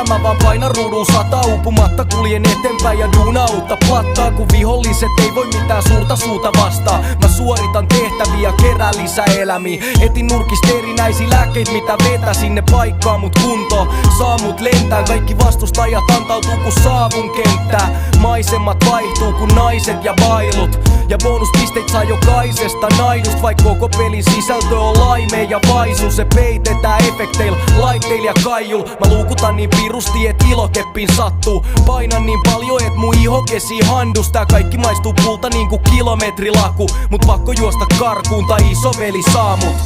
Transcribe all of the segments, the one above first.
elämä vaan paina ruudun sata. Uupumatta kuljen eteenpäin ja duuna uutta plattaa, kun viholliset ei voi mitään suurta suuta vastaa. Mä suoritan tehtäviä, kerään lisää elämiä. Etin nurkista erinäisiä lääkkeitä, mitä vetää sinne paikkaan mut kunto. Saa mut lentää, kaikki vastustajat antautuu kun saavun kenttää. Maisemat vaihtuu kun naiset ja bailut. Ja bonuspisteet saa jokaisesta naidust, vaik koko pelin sisältö on laime ja vaisu. Se peitetään efekteillä, laitteilla ja kaijul. Mä luukutan niin pirusti et ilokeppiin sattuu. Painan niin paljon et mun iho kesii handus. Tää kaikki maistuu pulta niinku kilometrilaku. Mut pakko juosta karkuun tai isoveli saa mut.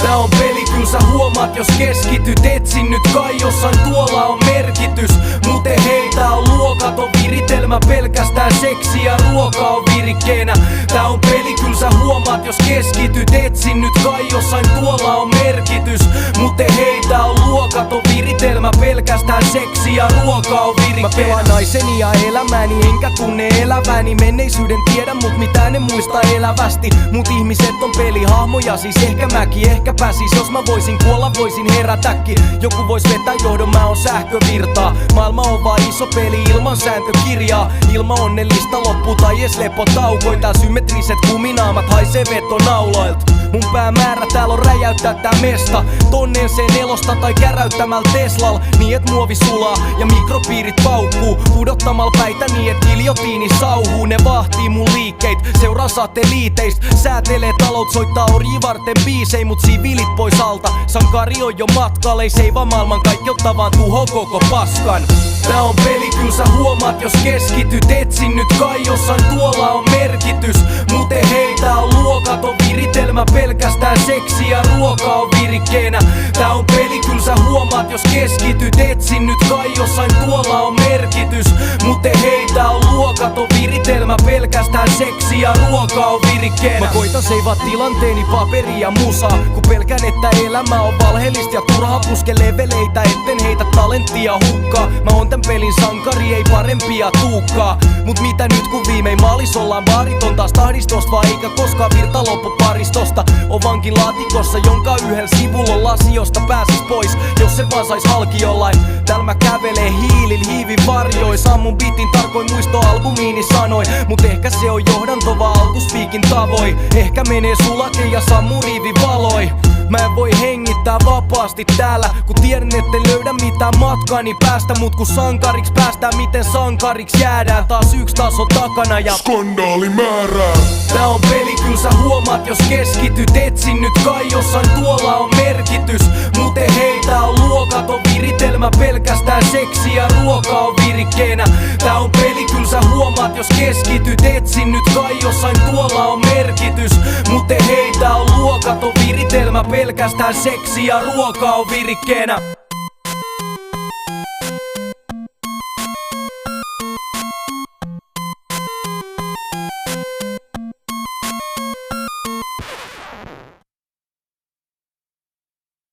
Tää on peli, kyl sä huomaat jos keskityt. Etsin nyt kai jossain tuolla on merkitys. Muten hei, tää on luokaton viritelmä. Pelkästään seksi ja ruoka on virikkeenä. Tää on peli, kyl sä huomaat jos keskityt. Etsin nyt kai jossain tuolla on merkitys. Muten hei, tää on luokaton viritelmä. Pelkästään seksi ja ruoka on virikkeenä. Mä pelaan naiseni ja elämääni, enkä tunne eläväni. Menneisyyden tiedä mut mitään en muista elävästi. Mut ihmiset on pelihahmoja, siis ehkä mäkin. Ehkä pääsis, jos mä voisin kuolla, voisin herätäkin. Joku vois vetää johdon, mä oon sähkövirtaa. Maailma on vaan iso peli ilman sääntökirjaa. Ilman onnellista loppu tai ees lepotaukoin. Tää symmetriset kuminaamat haisee vetonauloilt. Mun päämäärä täällä on räjäyttää tää mesta. Tonnen C4 tai käräyttämällä Teslal. Niin et muovi sulaa ja mikropiirit paukkuu. Pudottamalla päitä niin et giljotiini sauhuu. Ne vahtii mun liikkeit, seuraa satelliiteist. Säätelee talot, soittaa orji varten biisei. Mut siviilit pois alta, sankari on jo matkalla. Ei seivaa maailman kaikkeutta vaan tuho koko paskan. Tää on peli, kyl sä huomaat jos keskityt. Etsin nyt kai jossain tuolla on merkitys. Muten hei, tää on luokaton viritelmä. Pelkästään seksi ja ruoka on virikkeenä. Tää on peli, kyl sä huomaat jos keskityt. Etsin nyt kai jossain tuolla on merkitys. Muten hei, tää on luokaton viritelmä. Pelkästään seksi ja ruoka on virikkeenä. Mä koitan seivaa tilanteeni paperi ja musaa, kun pelkään että elämä on valheellista ja turha. Puske leveleitä etten heitä talenttia hukkaa. Mä oon tän pelin sankari, ei parempia tuukkaa. Mut mitä nyt kun viimein maalis ollaan baariton taas tahdistosta, vaan eikä koskaan virta loppu paristosta. On vankilaatikossa, jonka yhdellä sivulla on lasiosta pääsis pois, jos se vaan sais halki jollain. Täällä mä kävelee hiilil hiivin varjoin. Sammun bitin tarkoin muistoalbumiini sanoin. Mut ehkä se on johdanto vaan alkuspiikin tavoin. Ehkä menee sulake ja sammu riivin valoi. Mä en voi hengittää vapaasti täällä, kun tiedän etten löydä mitään matkaani päästä. Mut kun sankariks päästään, miten sankariks jäädään. Taas yks taso takana ja skandaali määrää. Tää on peli, kyl sä huomaat jos keskityt. Etsin nyt kai jossain tuolla on merkitys. Muten hei, tää on luokaton viritelmä. Pelkästään seksi ja ruoka on virikkeenä. Tää on peli, kyl sä huomaat jos keskityt. Etsin nyt kai jossain tuolla on merkitys. Muten hei, tää on luokaton viritelmä. Pelkästään seksi ja ruoka on virikkeenä.